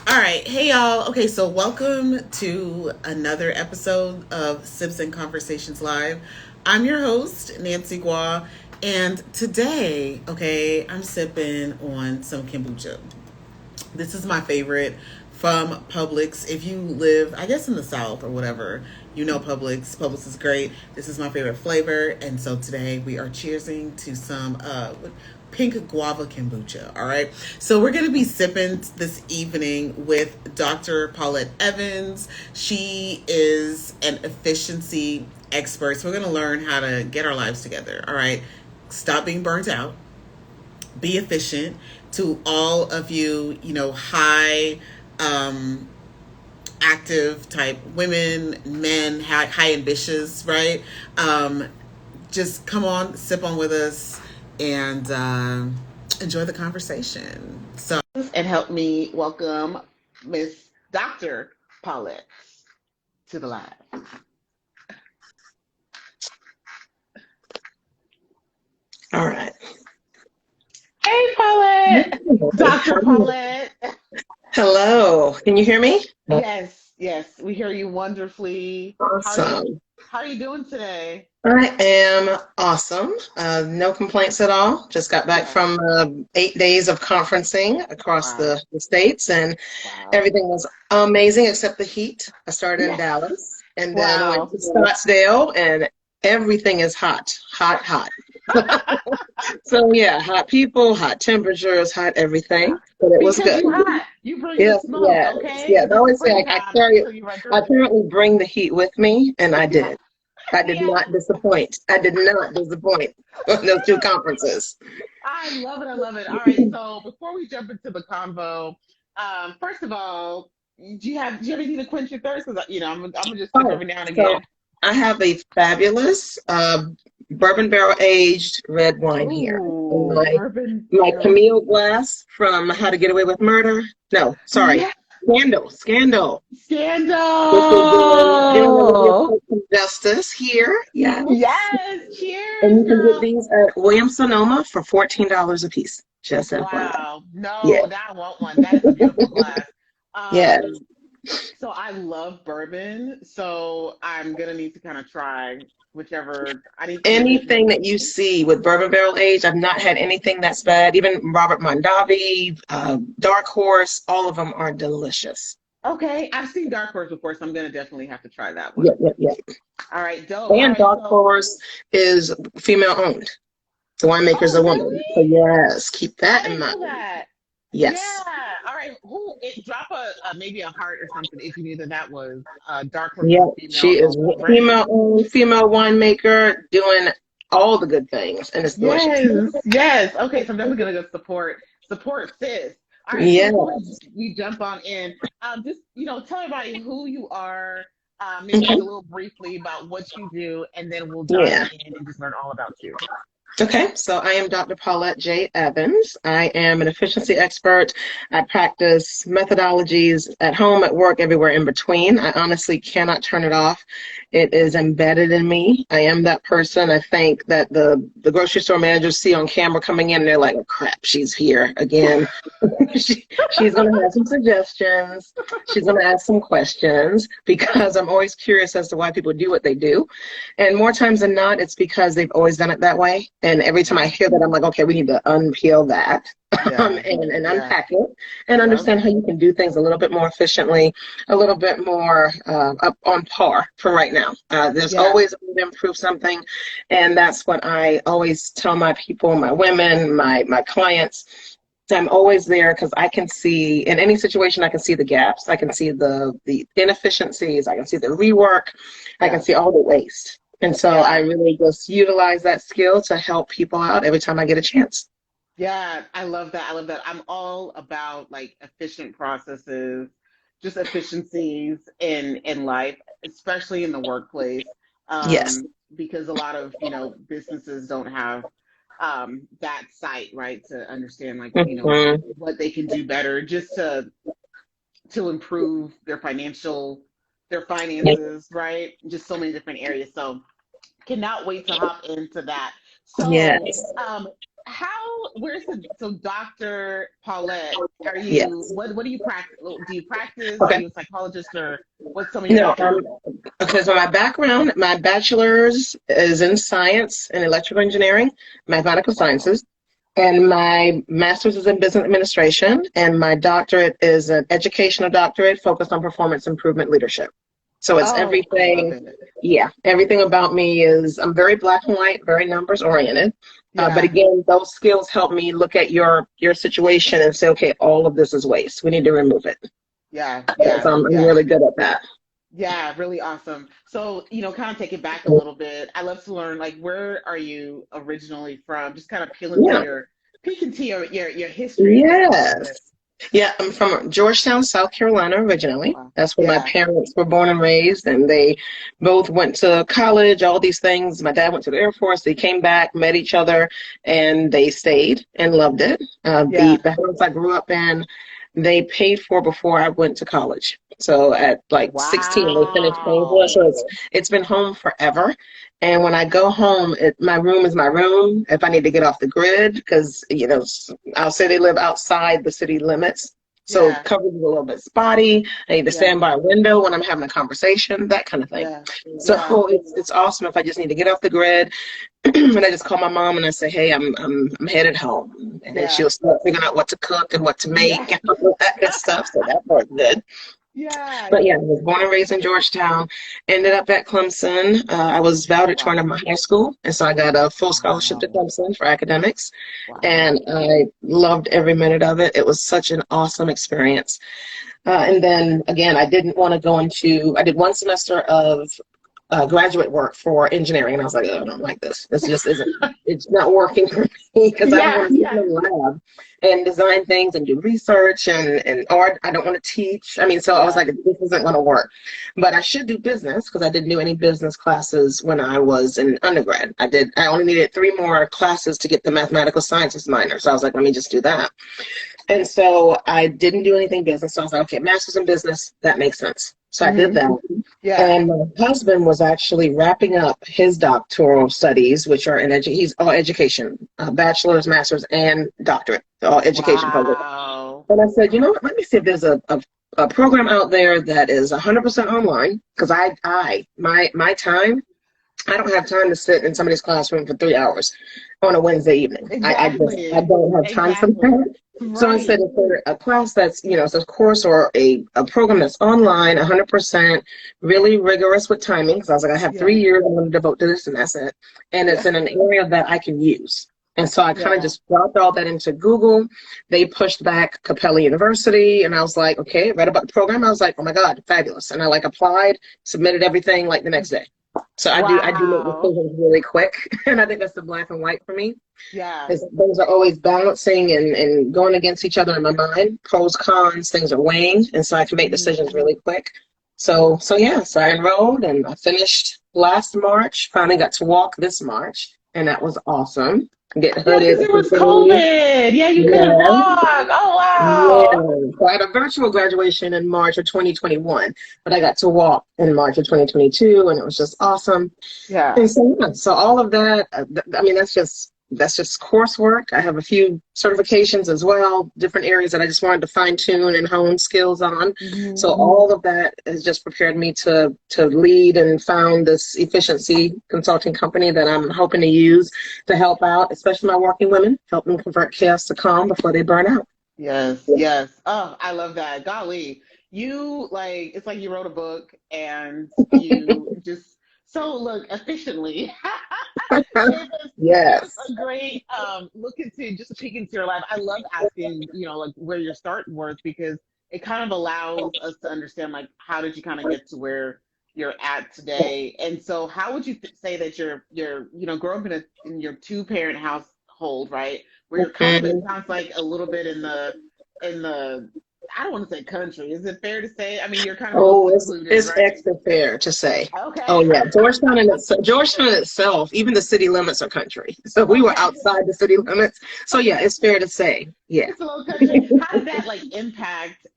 All right. Hey, y'all. Okay, so welcome to another episode of Sips and Conversations Live. I'm your host, Nancy Ngwa, and today, okay, I'm sipping on some kombucha. This is my favorite from Publix. If you live, I guess, in the South or whatever, you know Publix. Publix is great. This is my favorite flavor. And so today we are cheersing to some pink guava kombucha. All right. So we're going to be sipping this evening with Dr. Paulette Evans. She is an efficiency expert. So we're going to learn how to get our lives together. All right. Stop being burnt out, be efficient. To all of you, high active type women, men, high ambitious, right? Just come on, sip on with us, and enjoy the conversation. So, and help me welcome Miss Dr. Paulette to the live. All right. Hey, Paulette. Dr. Paulette. Hello. Can you hear me? Yes, yes, we hear you wonderfully. Awesome. How are you doing today? I am awesome. No complaints at all. Just got back Yeah. from 8 days of conferencing across Wow. the states, and Wow. everything was amazing except the heat. I started in Yes. Dallas and then went Wow. to Scottsdale, and everything is hot, hot, hot. So yeah, hot people, hot temperatures, hot everything, but it was Because good. you hot. You bring the Yes, smoke, yes, okay? yes. If I it's always say I springtime, carry it. so you right I through it. apparently bring the heat with me, and I Yeah. did. I did Yeah. not disappoint. I did not disappoint on those two conferences. I love it. I love it. All right. So before we jump into the convo, first of all, do you have anything to quench your thirst? Because I'm gonna just sip Oh, every now and so again. I have a fabulous bourbon barrel aged red wine here. In Ooh, my bourbon my barrel. Camille glass from How to Get Away with Murder. No, sorry, Yeah. Scandal. This is doing Olivia Scandal. Pope some justice here. Yes. Yes. Cheers, And you can get girl. these at Williams Sonoma for $14 a piece. Just FYI. Wow. Yeah, No, now I want one. That is a beautiful glass. yeah. Um, so I love bourbon, so I'm gonna need to kind of try whichever. I need some Anything additional. that you see with bourbon barrel aged, I've not had anything that's bad. Even Robert Mondavi, Dark Horse, all of them are delicious. Okay, I've seen Dark Horse before, so I'm gonna definitely have to try that one. Yeah, yeah, yeah. All right, dope. All And right, Dark so Horse is female owned. The winemaker's oh a woman. So really? yes, keep I that in didn't know mind. that. Yeah. Yes. All right. Drop a maybe a heart or something if you knew that was Dark Horse is Yeah, a she female is owned female brand. owned, female winemaker doing all the good things, and it's delicious. Yes, yes. Okay, so I'm definitely gonna go support sis. All right, so Yeah. before we jump on in, just tell everybody who you are, maybe just Okay. a little briefly about what you do, and then we'll dive Yeah. in and just learn all about you. Okay, so I am Dr. Paulette J. Evans. I am an efficiency expert. I practice methodologies at home, at work, everywhere in between. I honestly cannot turn it off. It is embedded in me. I am that person. I think that the grocery store managers see on camera coming in, and they're like, oh crap, she's here again. She's going to have some suggestions. She's going to ask some questions because I'm always curious as to why people do what they do. And more times than not, it's because they've always done it that way. And every time I Yeah, hear that, I'm like, okay, we need to unpeel that yeah, and yeah, unpack it and yep, understand how you can do things a little bit more efficiently, a little bit more up on par for right now. There's yeah, always a way to improve something. And that's what I always tell my people, my women, my clients. I'm always there because I can see in any situation, I can see the gaps. I can see the inefficiencies. I can see the rework. I can yeah, see all the waste. And so I yeah. really just utilize that skill to help people out every time I get a chance. Yeah, I love that. I love that. I'm all about like efficient processes, just efficiencies in life, especially in the workplace. Yes. Because a lot of, businesses don't have that sight, right, to understand like, Hmm. what they can do better just to improve their finances, right? Just so many different areas. So cannot wait to hop into that. So, Yes. So Dr. Paulette, are you, Yes. what do you practice? Do you practice? Are Okay. you a psychologist, or what's some of your No, background? okay, so my background, my bachelor's is in science and electrical engineering, mathematical Wow. sciences, and my master's is in business administration, and my doctorate is an educational doctorate focused on performance improvement leadership. So it's Oh, I love everything, it. yeah, everything about me is, I'm very black and white, very numbers oriented. But Yeah. again, those skills help me look at your situation and say, okay, all of this is waste. We need to remove it. Yeah. So Yeah. I'm Yeah. really good at that. Yeah, really awesome. So, kind of take it back a little bit. I love to learn, like, where are you originally from? Just kind of Yeah. peek into your history, I guess, a little bit. Yes. Yeah, I'm from Georgetown, South Carolina originally. Wow. That's where my Yeah. parents were born and raised, and they both went to college, all these things. My dad went to the Air Force. They came back, met each other, and they stayed and loved it. The Yeah. the house I grew up in, they paid for before I went to college. So at like 16, they finished paying for it. So Wow. it's been home forever. And when I go home, my room is my room. If I need to get off the grid, because I'll say they live outside the city limits. So Yeah. coverage is a little bit spotty. I need to Yeah. stand by a window when I'm having a conversation, that kind of thing. Yeah. Yeah. So it's awesome if I just need to get off the grid. And I just call my mom and I say, hey, I'm headed home. And then Yeah. she'll start figuring out what to cook and what to Yeah. make and all that good stuff. So that part's good. Yeah. But yeah, I was born and raised in Georgetown, ended up at Clemson. I was valedictorian of Wow. my high school, and so I got a full scholarship to Wow. Clemson for academics, Wow. and I loved every minute of it. It was such an awesome experience. And then again, I didn't want to go into, I did one semester of graduate work for engineering, and I was like, oh, I don't like this. This just isn't, it's not working for me because I don't Yeah. want to sit Yeah. in the lab and design things and do research and art. I don't want to teach. I mean, so I was Yeah. like, this isn't going to work. But I should do business because I didn't do any business classes when I was in undergrad. I only needed 3 more classes to get the mathematical sciences minor. So I was like, let me just do that. And so I didn't do anything business. So I was like, okay, master's in business, that makes sense. So I did Hmm. that. Yeah. And my husband was actually wrapping up his doctoral studies, which are he's all education, bachelor's, master's, and doctorate, all education program. Wow. And I said, you know what, let me see if there's a program out there that is 100% online, because my time, I don't have time to sit in somebody's classroom for 3 hours on a Wednesday evening. I Exactly. don't have time for Exactly. that. So I Right. said, if there a class that's, it's a course or a program that's online, 100%, really rigorous with timing, because I was like, I have Yeah. 3 years I'm going to devote to this, and that's it. And it's Yeah. in an area that I can use. And so I kind of Yeah. just dropped all that into Google. They pushed back Capella University, and I was like, okay, read about the program. I was like, oh my God, fabulous. And I applied, submitted everything like the next day. So I do make Wow. decisions really quick, and I think that's the black and white for me. Yeah. Is things are always balancing and going against each other in my mind. Pros, cons, things are weighing, and so I can make Mhm. decisions really quick. So yeah, so I enrolled and I finished last March. Finally got to walk this March, and that was awesome. Get Yeah, hooded because it and was everything. COVID. Yeah, you couldn't Yeah. walk. Oh, Yeah, wow. so I had a virtual graduation in March of 2021, but I got to walk in March of 2022, and it was just awesome. Yeah. And so, yeah, so all of that, I mean, that's just coursework. I have a few certifications as well, different areas that I just wanted to fine tune and hone skills on. Hmm. So all of that has just prepared me to lead and found this efficiency consulting company that I'm hoping to use to help out, especially my working women, help them convert chaos to calm before they burn out. Yes, yes. Oh, I love that. Golly, it's like you wrote a book and you just so look efficiently gave us Yes. a great look into just a peek into your life. I love asking, like where your start was, because it kind of allows us to understand, like, how did you kind of get to where you're at today? And so how would you say that you're growing up in your two-parent household, right? Where you're kind of, it Mhm. sounds like, a little bit in the I don't want to say country. Is it fair to say? I mean, you're kind of a little Oh, it's secluded, it's right? extra fair to say. Oh Okay. yeah, Georgetown in itself, even the city limits are country. So we were Okay. outside the city limits. So yeah, it's fair to say. Yeah. It's a little country. How did that impact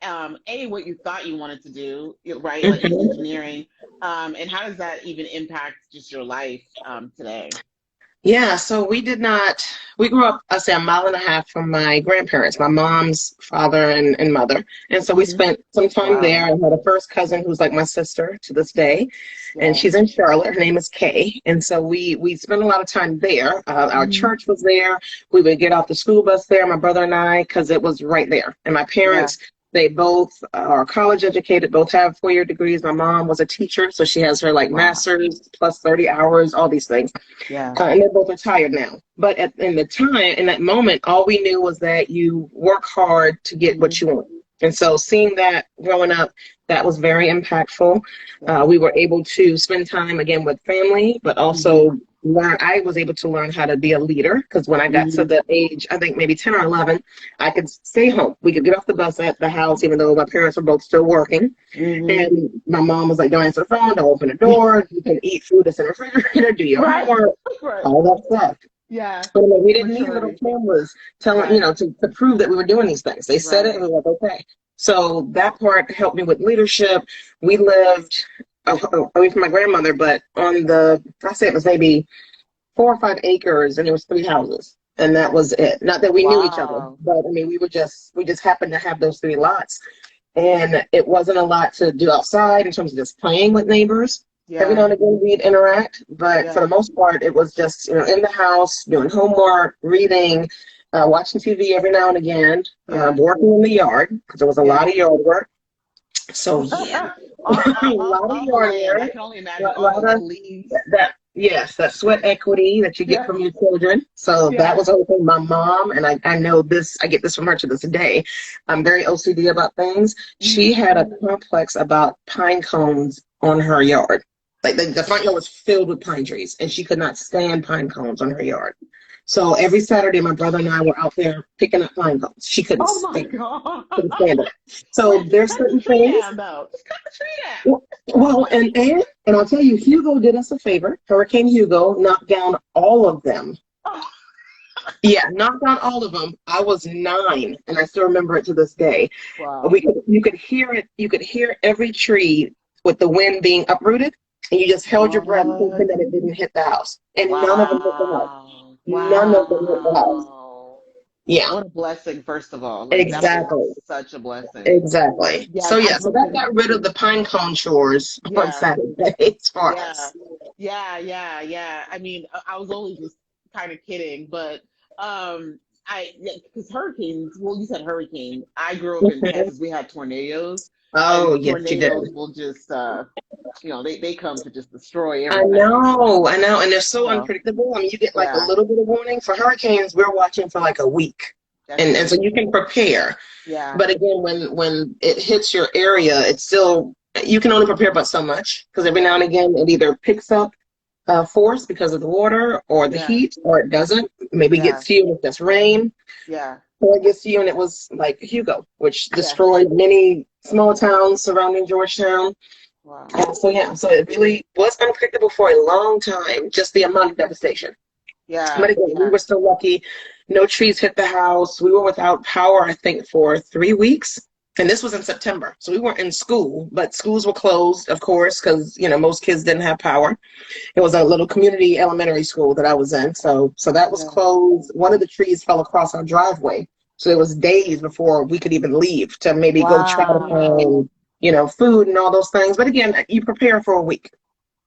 what you thought you wanted to do, right? Like in Mhm. engineering. And how does that even impact just your life today? Yeah, so we grew up, I'd say, a mile and a half from my grandparents, my mom's father and mother. And so we Hmm. spent some time there. Wow. I had a first cousin who's like my sister to this day, and Yeah. she's in Charlotte. Her name is Kay. And so we spent a lot of time there. Our Hmm. church was there. We would get off the school bus there, my brother and I, because it was right there. And my Yeah. parents, they both are college educated, both have 4-year degrees. My mom was a teacher, so she has her like Wow. master's plus 30 hours, all these things. Yeah. And they're both retired now. But in the time, in that moment, all we knew was that you work hard to get Hmm. what you want. And so seeing that growing up, that was very impactful. Yeah. We were able to spend time again with family, but Hmm. also learn. I was able to learn how to be a leader because when I got to Hmm. the age, I think maybe 10 or 11, I could stay home. We could get off the bus at the house, even though my parents were both still working. Hmm. And my mom was like, don't answer the phone, don't open the door, you can eat food that's in the refrigerator, do your Right. homework, Right. all that stuff. Yeah. But like, we didn't need little Maturity. cameras telling, Right. to prove that we were doing these things. They said it and Right. we were like, okay. So that part helped me with leadership. We lived away from my grandmother, but I say it was maybe 4 or 5 acres and there was 3 houses. And that was it. Not that we knew each other, Wow. but I mean, we just happened to have those 3 lots. And it wasn't a lot to do outside in terms of just playing with neighbors. Every now Yeah. and again we'd interact, but for Yeah. the most part, it was just in the house, doing homework, reading, watching TV every now and again, Yeah. working in the yard because there was a Yeah. lot of yard work. So yeah, a lot of On the yard land. I work, can only imagine a all lot those of leaves. that. Yes, that sweat equity that you get Yeah. from your children. So that Yeah. was everything. My mom, and I know this, I get this from her to this day. I'm very OCD about things. She Hmm. had a complex about pine cones on her yard. Like the front yard was filled with pine trees, and she could not stand pine cones on her yard. So every Saturday, my brother and I were out there picking up pine cones. She Oh my God. couldn't stand it. So Wait, just there's cut the certain tree things. down though. Just cut the tree down. Well, and I'll tell you, Hugo did us a favor. Hurricane Hugo knocked down all of them. Oh, Yeah, knocked down all of them. I was 9, and I still remember it to this day. wow. You could hear it. You could hear every tree with the wind being uprooted, and you just held your breath What? thinking that it didn't hit the house. And none of them hit the house. Wow. None of them hit the house. Wow. Yeah, What a blessing, first of all. Like that is exactly. such a blessing. Exactly. Yeah, So I yeah, so grew up that in got rid of the pine cone chores on yeah, Saturdays for yeah, us. yeah. I mean, I was only just kind of kidding, but I because hurricanes. Well, you said hurricane. I grew up in Mhm. Texas. We had tornadoes, and Oh, yes, you did. tornadoes will just they come to just destroy everything. I know, and they're so So unpredictable. I mean, you get like a yeah, little bit of warning. For hurricanes, we're watching for like a week, that's and so true. you can prepare. Yeah, But again, when it hits your area, it's still you can only prepare but so much because every now yeah, and again it either picks up force because of the water or the yeah, heat, or it doesn't. Maybe it yeah, gets to you if there's rain, yeah, or it gets to you and it was like Hugo, which yeah. destroyed many small towns surrounding Georgetown. Wow. And so yeah, so it really was unpredictable for a long time, just the amount of devastation. But Yeah, again, we yeah. were still lucky. No trees hit the house. We were without power, I think, for 3 weeks. And this was in September. So we weren't in school, but schools were closed, of course, because most kids didn't have power. It was a little community elementary school that I was in. So that was Yeah. closed. One of the trees fell across our driveway. So it was days before we could even leave to maybe go try to Wow. find, food and all those things. But again, you prepare for a week.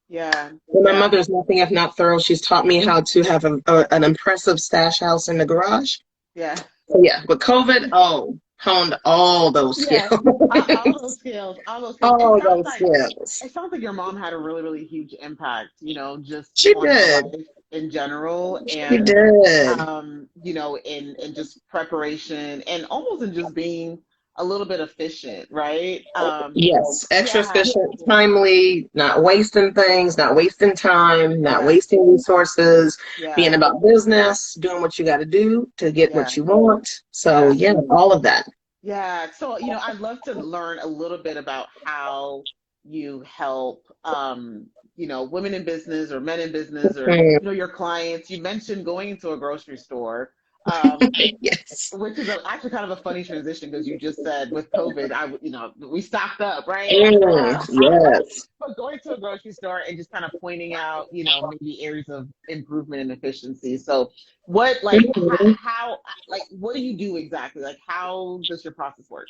Yeah. Well, my Yeah. mother is nothing if not thorough. She's taught me how to have an impressive stash house in the garage. Yeah. So yeah, with COVID, honed all those Yeah. skills. All those skills. All those skills. All those skills. It sounds like your mom had a really, really huge impact, just She on your did. life in general She and did. in just preparation and almost in just being a little bit efficient, right? Yes, extra Yeah. efficient, timely, not wasting things, not wasting time, not Yeah. wasting resources, being Yeah. about business, doing what you got to do to get what Yeah. you want. So Yeah. yeah, all of that. Yeah. So, I'd love to learn a little bit about how you help, women in business or men in business or, Mm, your clients. You mentioned going into a grocery store. Yes. Which is actually kind of a funny transition because you just said with COVID, we stocked up, right? Yes. But going to a grocery store and just kind of pointing out, maybe areas of improvement and efficiency. So, what, like, Mhm. like, what do you do exactly? Like, how does your process work?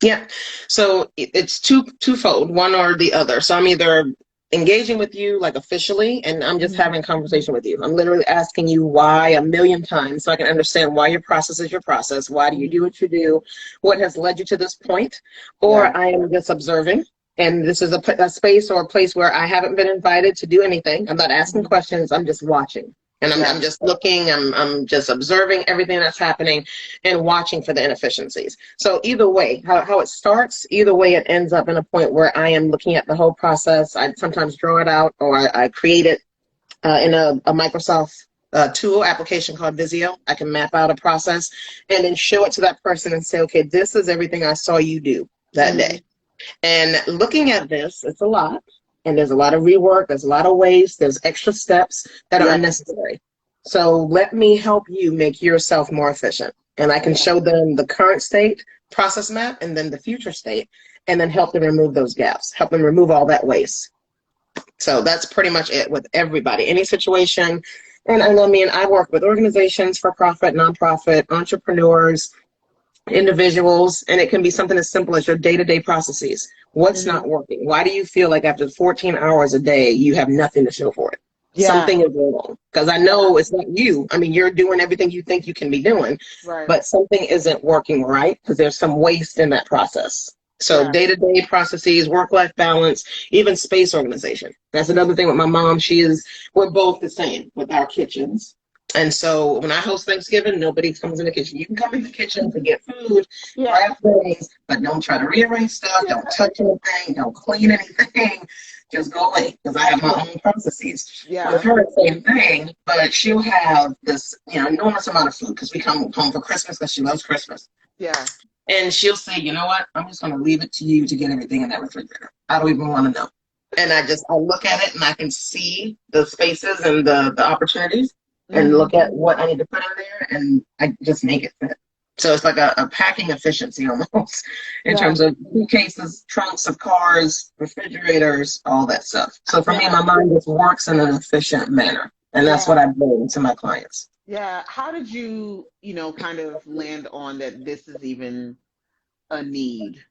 Yeah. So it's twofold, one or the other. So I'm either engaging with you like officially, and I'm just Mhm. having a conversation with you. I'm literally asking you why a million times so I can understand why your process is your process. Why do you do Mhm. what you do? What has led you to this point? Yeah. Or I am just observing. And this is a space or a place where I haven't been invited to do anything. I'm not asking Mhm. questions. I'm just watching. And I'm Yeah. just looking, I'm just observing everything that's happening and watching for the inefficiencies. So either way, how it starts, either way, it ends up in a point where I am looking at the whole process. I sometimes draw it out or I create it in a Microsoft tool application called Visio. I can map out a process and then show it to that person and say, okay, this is everything I saw you do that day. Mhm. And looking at this, it's a lot. And there's a lot of rework, there's a lot of waste, there's extra steps that are Yeah. unnecessary. So let me help you make yourself more efficient. And I can Yeah. show them the current state, process map, and then the future state, and then help them remove those gaps, help them remove all that waste. So that's pretty much it with everybody, any situation. And I mean, I work with organizations, for profit, nonprofit, entrepreneurs, individuals, and it can be something as simple as your day-to-day processes. What's Mhm. not working? Why do you feel like after 14 hours a day you have nothing to show for it? Yeah. Something is wrong, because I Yeah. know it's not you. I mean, you're doing everything you think you can be doing, Right. but something isn't working right because there's some waste in that process. So Yeah. day-to-day processes, work-life balance, even space organization. That's another thing with my mom. We're both the same with our kitchens. And so when I host Thanksgiving, nobody comes in the kitchen. You can come in the kitchen to get food, Yeah. grab things, but don't try to rearrange stuff. Don't touch anything. Don't clean anything. Just go away because I have my own processes. With Yeah. her, same thing, but she'll have this, enormous amount of food because we come home for Christmas because she loves Christmas. Yeah. And she'll say, you know what? I'm just going to leave it to you to get everything in that refrigerator. I don't even want to know. And I look at it and I can see the spaces and the opportunities and Mhm. look at what I need to put in there and I just make it fit. So it's like a packing efficiency almost in Yeah. terms of suitcases, trunks of cars, refrigerators, all that stuff. So for me, Yeah. my mind just works in an efficient manner. And that's what Yeah. I bring to my clients. Yeah. How did you, kind of land on that this is even a need?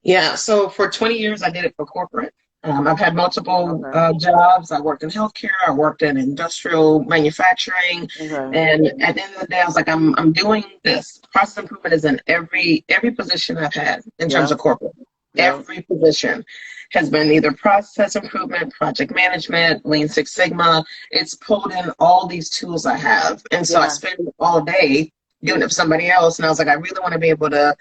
Yeah, so for 20 years, I did it for corporate. I've had multiple Okay. jobs. I worked in healthcare. I worked in industrial manufacturing, Okay. and at the end of the day, I was like, I'm doing this. Process improvement is in every position I've had in terms of Yep. corporate. Yep. Every position has been either process improvement, project management, Lean Six Sigma. It's pulled in all these tools I have, and so I Yeah. spend all day doing it for somebody else. And I was like, I really want to be able to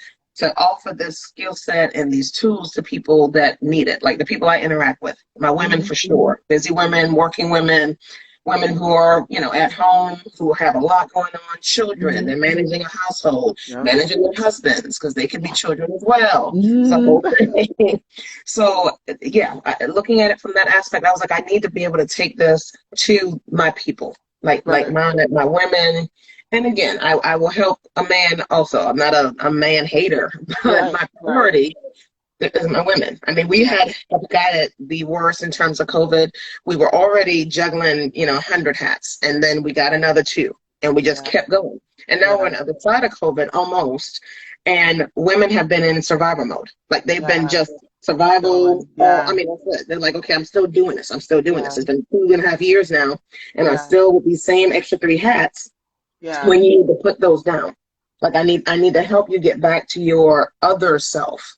offer this skill set and these tools to people that need it, like the people I interact with, my women Hmm. for sure, busy women, working women, women who are, at home, who have a lot going on, children, Hmm. and managing a household, Yep. managing their husbands, because they can be children as well. It's a Hmm. whole thing. So, yeah, looking at it from that aspect, I was like, I need to be able to take this to my people, like Right. my women, and again, I will help a man also. I'm not a man hater, but Right. my Right. priority is my women. I mean, we Yeah. had got it the worst in terms of COVID. We were already juggling, 100 hats, and then we got another two, and we just Yeah. kept going. And now we're Yeah. on the other side of COVID almost, and women have been in survival mode. Like they've been Yeah. just survival. Going. All I Yeah. mean, that's it. They're like, okay, I'm still doing this. I'm still doing this. Yeah. It's been 2.5 years now, and I'm Yeah. still with these same extra three hats Yeah. when you need to put those down. Like I need to help you get back to your other self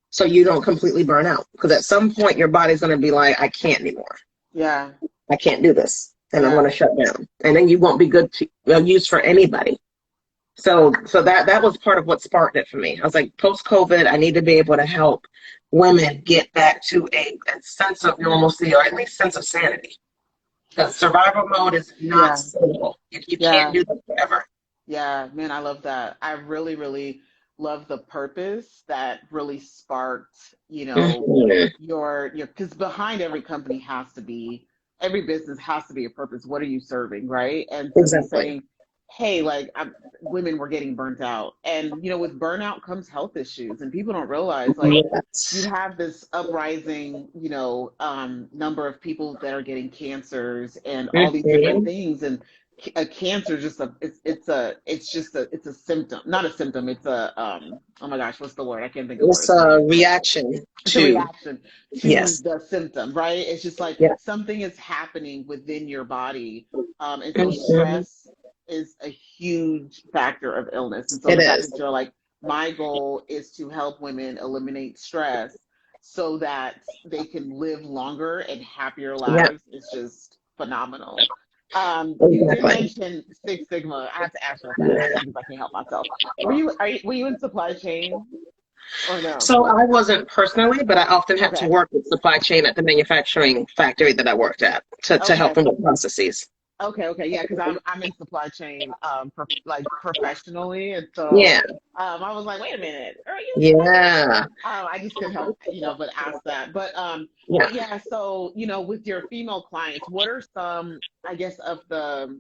so you don't completely burn out. Because at some point your body's gonna be like, I can't anymore. Yeah. I can't do this. And I'm Yeah. gonna shut down. And then you won't be good to use for anybody. So that was part of what sparked it for me. I was like, post COVID, I need to be able to help women get back to a sense of normalcy or at least sense of sanity. Because survival mode is not Yeah. sustainable. You can't Yeah. do that forever. Yeah, man, I love that. I really, really love the purpose that really sparked, Mhm. because behind every company has to be, every business has to be a purpose. What are you serving, right? And to be Exactly. saying, hey, like women were getting burnt out. And, with burnout comes health issues. And people don't realize, like, you Yes. have this uprising, number of people that are getting cancers and all these different Mhm. things. And a cancer is just it's a symptom, not a symptom. It's oh my gosh, what's the word? I can't think of It's words. a reaction It's a to, reaction to yes, the symptom, right? It's just like yeah. something is happening within your body. And so Mhm. stress is a huge factor of illness. And so It the fact is. that you're like, my goal is to help women eliminate stress so that they can live longer and happier Yeah, lives is just phenomenal. You did exactly. mention Six Sigma. I have to ask real fast Yeah. because I can't help myself. Were you in supply chain or no? So I wasn't personally, but I often had to Okay. work with supply chain at the manufacturing factory that I worked at to help Okay. them with processes. Okay, yeah, because I'm in supply chain, like professionally, and so Yeah, I was like, wait a minute, are you in supply chain? yeah, I just couldn't help, but ask that. yeah. But yeah, so with your female clients, what are some, I guess, of the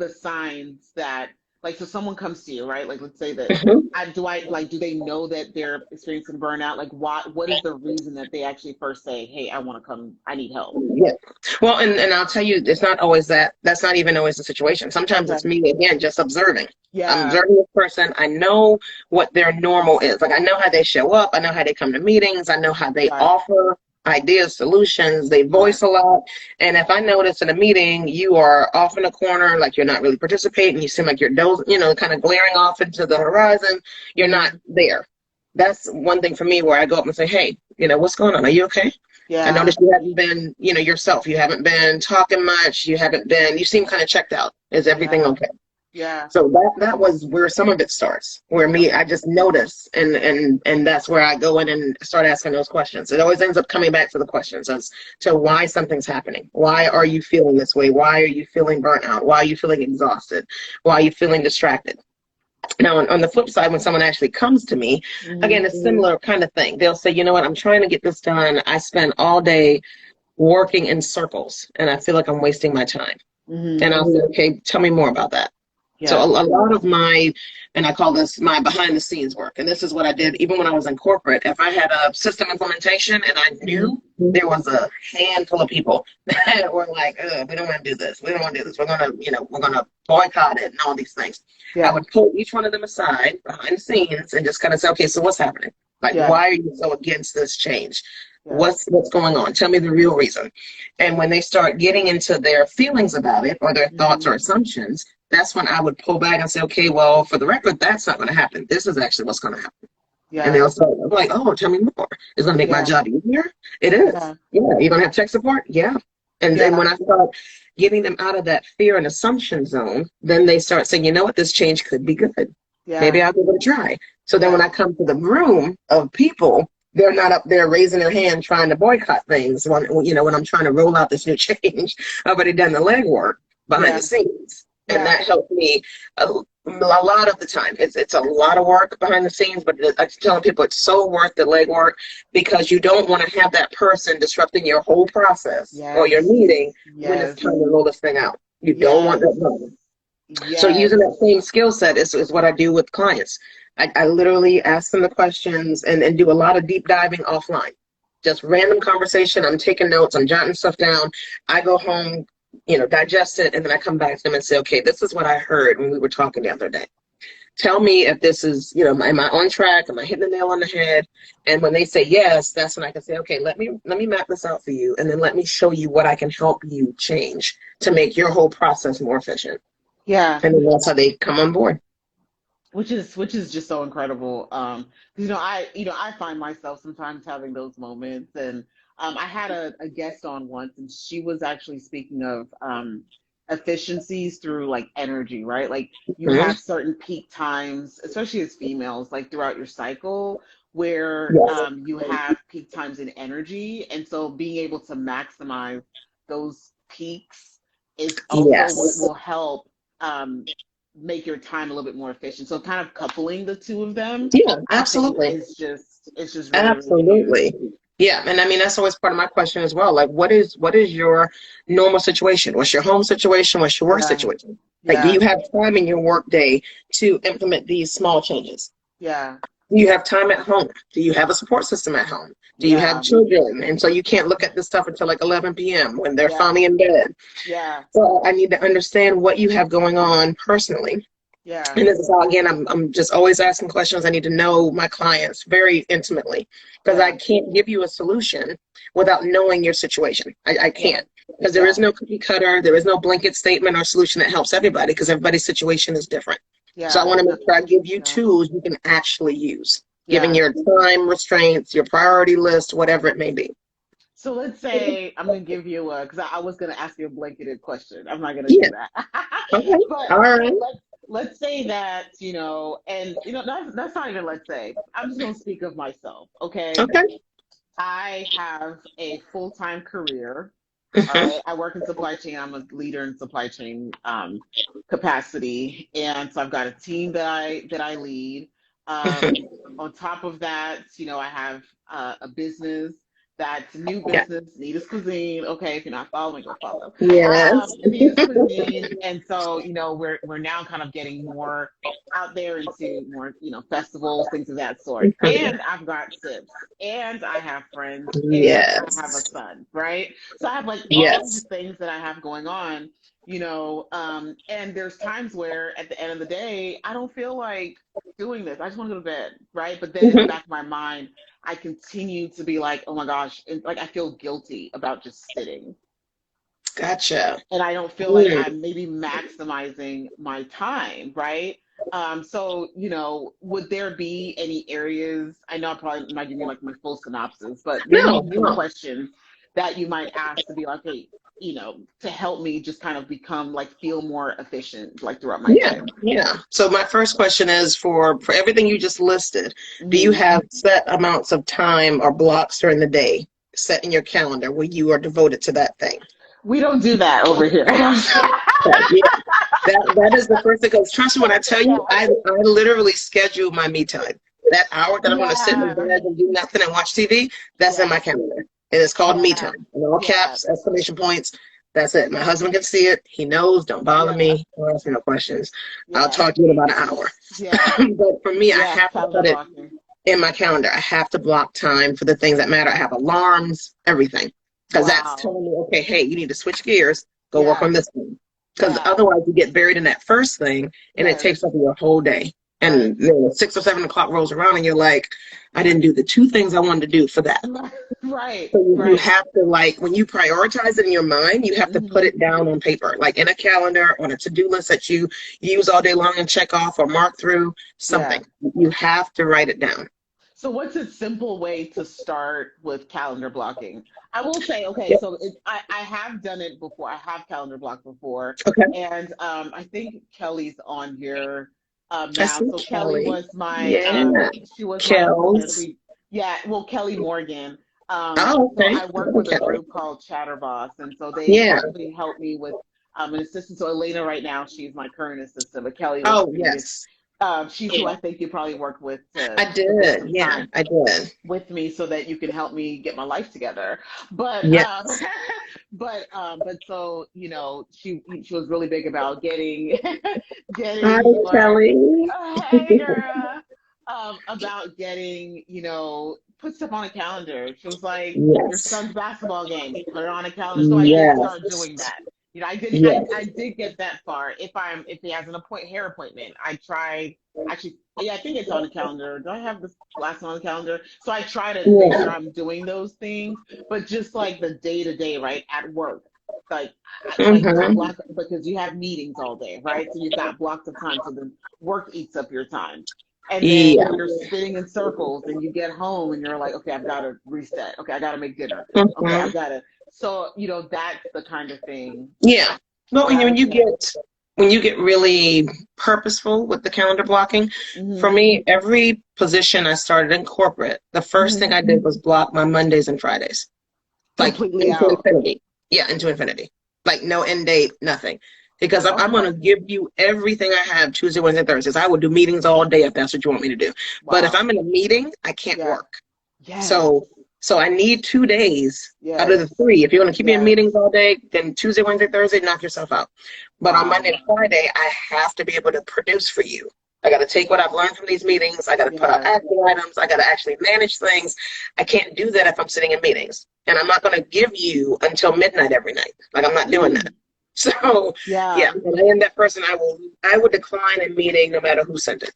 signs that, like, so someone comes to you, right? Like, let's say that Mhm. do they know that they're experiencing burnout? Like, what is the reason that they actually first say, hey, I want to come, I need help? Yeah. Well, and I'll tell you, it's not always that. That's not even always the situation. Sometimes Okay. it's me again, just observing. I'm Yeah. observing this person. I know what their normal is. Like I know how they show up. I know how they come to meetings. I know how they Right. offer ideas, solutions. They Right. voice a lot. And if I notice in a meeting you are off in a corner, like you're not really participating, you seem like you're kind of glaring off into the horizon. You're not Hmm. there. That's one thing for me where I go up and say, hey, what's going on? Are you okay? I Yeah. noticed you haven't been, yourself. You haven't been talking much. You seem kind of checked out. Is everything Yeah. okay? Yeah. So that was where some of it starts, where Okay. I just notice and that's where I go in and start asking those questions. It always ends up coming back to the questions as to why something's happening. Why are Yeah. you feeling this way? Why are you feeling burnt out? Why are you feeling exhausted? Why are you feeling distracted? Now, on the flip side, when someone actually comes to me, Hmm. again, it's similar kind of thing. They'll say, you know what, I'm trying to get this done. I spend all day working in circles and I feel like I'm wasting my time. Hmm. And I'll say, okay, tell me more about that. So Yeah. a lot of my, and I call this my behind the scenes work. And this is what I did even when I was in corporate. If I had a system implementation and I Hmm. knew there was a handful of people that were like, we don't want to do this. We don't want to do this. We're going to boycott it and all these things. I Yeah. would pull each one of them aside behind the scenes and just kind of say, okay, so what's happening? Like, Yeah. why are you so against this change? Yeah. What's going on? Tell me the real reason. And when they start getting into their feelings about it or their thoughts Hmm. or assumptions, that's when I would pull back and say, okay, well, for the record, that's not going to happen. This is actually what's going to happen. And Yeah. they'll start like, oh, tell me more. It's going to make my Yeah. job easier. It is. Yeah. Yeah. You're going to have tech support. Yeah. And then Yeah. when I start getting them out of that fear and assumption zone, then they start saying, you know what, this change could be good. Maybe Yeah. I'll give it a try. So then when Yeah. I come to the room of people, they're not up there raising their hand trying to boycott things when I'm trying to roll out this new change. I've already done the legwork behind the Yeah. scenes. And Yeah. that helped me a lot of the time. It's a lot of work behind the scenes, but I'm telling people it's so worth the legwork because you don't want to have that person disrupting your whole process or your Yes. meeting when it's Yes. time to roll this thing out. You don't want Yes. that problem. So Yes. using that same skill set is what I do with clients. I literally ask them the questions and do a lot of deep diving offline. Just random conversation. I'm taking notes. I'm jotting stuff down. I go home, digest it, and then I come back to them and say, okay, this is what I heard when we were talking the other day. Tell me if this is, am I on track? Am I hitting the nail on the head? And when they say yes, that's when I can say, okay, let me map this out for you, and then let me show you what I can help you change to make your whole process more efficient. Yeah. And then that's how they come on board. Which is just so incredible. 'Cause, I find myself sometimes having those moments, and I had a guest on once, and she was actually speaking of efficiencies through like energy, right? Like you Mhm. have certain peak times, especially as females, like throughout your cycle, where Yes. you have peak times in energy, and so being able to maximize those peaks is also what Yes. will help. Make your time a little bit more efficient. So kind of coupling the two of them, Yeah, I think absolutely. is just it's just really, really Absolutely. huge. Yeah, and I mean that's always part of my question as well. Like, what is your normal situation? What's your home situation? What's your work Yeah. situation? Like, do Yeah. you have time in your work day to implement these small changes? Yeah. Do you have time at home? Do you have a support system at home? Do you have Yeah. children? And so you can't look at this stuff until like 11 p.m. when they're Yeah. finally in bed. Yeah. So I need to understand what you have going on personally. Yeah. And this is how, again, I'm just always asking questions. I need to know my clients very intimately because I Yeah. can't give you a solution without knowing your situation. I Yeah. can't, because there is Yeah. no cookie cutter. There is no blanket statement or solution that helps everybody because everybody's situation is different. So I Yeah. want to make sure I give you Yeah. tools you can actually use, given Yeah. your time restraints, your priority list, whatever it may be. So let's say I'm gonna give you a because I was gonna ask you a blanketed question. I'm not gonna do Yeah. that. Okay. but All right. but let's say that, and that's not even let's say. I'm just gonna speak of myself, okay? Okay. I have a full-time career. All Hmm. right. I work in supply chain. I'm a leader in supply chain capacity. And so I've got a team that I lead. Um, Hmm. on top of that, I have a business that's new Yeah. business, Nita's Cuisine. Okay, if you're not following, go follow. Yes. Nita's Cuisine. And so, we're now kind of getting more out there into more, festivals, things of that sort. Mhm. And I've got SIPs and I have friends and I have a Yes. son, right? So I have like all these Yes. things that I have going on, and there's times where at the end of the day, I don't feel like doing this. I just want to go to bed, right? But then in the Hmm. back of my mind, I continue to be like, oh my gosh, and like I feel guilty about just sitting. Gotcha. And I don't feel like Mm. I'm maybe maximizing my time, right? So, would there be any areas? I know I'm probably not giving you like my full synopsis, but No, maybe some no. questions that you might ask to be like, hey, to help me just kind of become like feel more efficient like throughout my Yeah, day. yeah. So my first question is for everything you just listed, do you Hmm. have set amounts of time or blocks during the day set in your calendar where you are devoted to that thing? We don't do that over here. Okay, yeah. That is the first thing. Because trust me when I tell Yeah. you, I literally schedule my me time. That hour that I'm going to sit in Yeah. bed and do nothing and watch TV, that's in Yeah. my calendar. And it's called me Yeah. time. In all Yeah. caps, exclamation points. That's it. My husband can see it. He knows. Don't bother Yeah. me. Don't ask me no questions. I'll Yeah. talk to you in about an hour. Yeah. But for me, I Yeah. have to Calendar put it blocking. in my calendar. I have to block time for the things that matter. I have alarms, everything. Because that's Wow. telling me, okay, hey, you need to switch gears, go work Yeah. on this thing. Because Yeah. otherwise you get buried in that first thing and it Yes. takes up your whole day. Right. And then 6 or 7 o'clock rolls around and you're like, I didn't do the two things I wanted to do for that. Right. So you Right. have to, like, when you prioritize it in your mind, you have to put Hmm. it down on paper, like in a calendar, on a to-do list that you use all day long and check off or mark through Yeah. something. You have to write it down. So what's a simple way to start with calendar blocking? I will say, okay, Yep. so I have done it before. I have calendar blocked before. Okay. And I think Kelly's on here I now. see So Kelly Kelly. was my Yeah. she was my Kels. yeah, well, Kelly Morgan. Oh, So okay. I work Oh, with a Kelly. group called Chatterboss, and so they Yeah. actually help me with an assistant. So Elena right now, she's my current assistant, but Kelly was Oh, previous. yes. She's who I think you probably worked with I to spend did. some Yeah, time I did. with me so that you can help me get my life together. But Yes. but so she was really big about getting Hi, getting your Kelly. hey girl about getting put stuff on a calendar. She was like your Yes. son's basketball game, put it on a calendar. So I did start Yes. doing that. I Yes. did get that far. If he has an hair appointment, I tried actually. Yeah, I think it's on the calendar. Do I have this last one on the calendar? So I try to make Yeah. sure I'm doing those things, but just like the day to day, right, at work, like I Mm-hmm. block because you have meetings all day, right? So you've got blocks of time. So the work eats up your time. And then Yeah. you're spinning in circles and you get home and you're like, okay, I've got to reset. Okay, I got to make dinner. Okay, Mm-hmm. I've got to. So, that's the kind of thing Yeah. Well, that I when would you say. get really purposeful with the calendar blocking, for Hmm. me, every position I started in corporate, the first thing Hmm. I did was block my Mondays and Fridays, like Completely into out. infinity. Yeah, into infinity. Like no end date, nothing. Because I'm going Okay. to give you everything I have Tuesday, Wednesday, Thursdays. I will do meetings all day if that's what you want me to do. But if Wow. I'm in a meeting, I can't Yeah. work. Yes. So So I need 2 days out of Yes. the three. If you want to keep me in Yes. meetings all day, then Tuesday, Wednesday, Thursday, knock yourself out. But on Wow. Monday and Friday, I have to be able to produce for you. I got to take what I've learned from these meetings. I got to put out Yes. action items. I got to actually manage things. I can't do that if I'm sitting in meetings. And I'm not going to give you until midnight every night. Like, I'm not doing that. So, yeah, Yeah. when I am that person, I would decline a meeting no matter who sent it.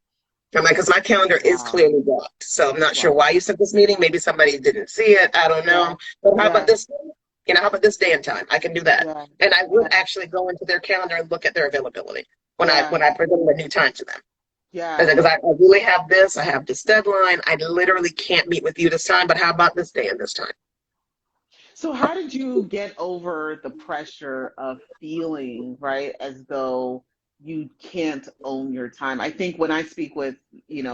I'm like, because my calendar is Wow. clearly blocked. So I'm not sure Wow. why you sent this meeting. Maybe somebody didn't see it. I don't Yeah. know. But how about Yeah. this? How about this day and time? I can do that. Yeah. And I would Yeah. actually go into their calendar and look at their availability when Yeah. I present a new time to them. Yeah. Because I really have this. I have this deadline. I literally can't meet with you this time. But how about this day and this time? So how did you get over the pressure of feeling, right, as though you can't own your time? I think when I speak with,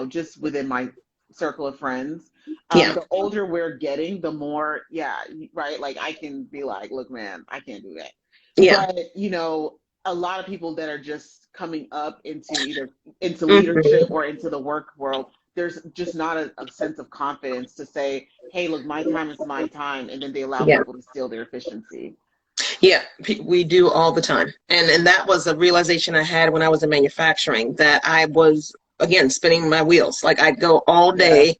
just within my circle of friends, Yeah. the older we're getting, the more, yeah, right, like I can be like, look, man, I can't do that. Yeah. But, a lot of people that are just coming up into leadership Hmm. or into the work world, there's just not a sense of confidence to say, hey, look, my time is my time. And then they allow Yeah. people to steal their efficiency. Yeah, we do all the time. And that was a realization I had when I was in manufacturing, that I was, again, spinning my wheels. Like, I'd go all Yeah. day,